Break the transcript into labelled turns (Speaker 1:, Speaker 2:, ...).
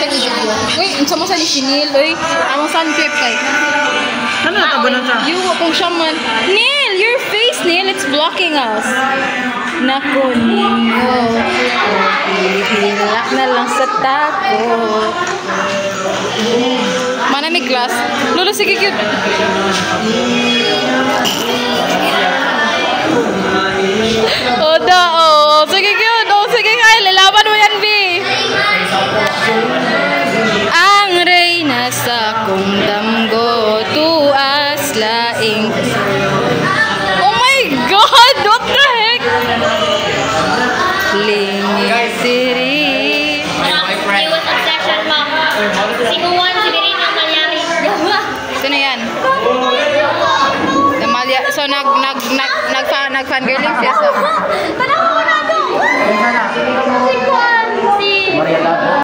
Speaker 1: Uy, unsa mo sa Neil? Uy, among san trip kay.
Speaker 2: Ano na tabo na siya?
Speaker 1: You kung siya man. Neil, your face, Neil, it's blocking us. Naku, ninyo. Hilak na lang sa tako. Mana may glass? Lolo, sige cute. Oh, oh. Sige cute. Oh, sige Kyle. Lalaban mo yan, B. Ang reyna sa kong damgo, tuas laing. Oh my God! What the heck? Lingit siri.
Speaker 3: He was obsession mo. Si Juan, si Dirino Malyari.
Speaker 1: Sino yan? Namalia. So nag-fangirling siya sa.
Speaker 3: Tanong mo na ito! Si Juan!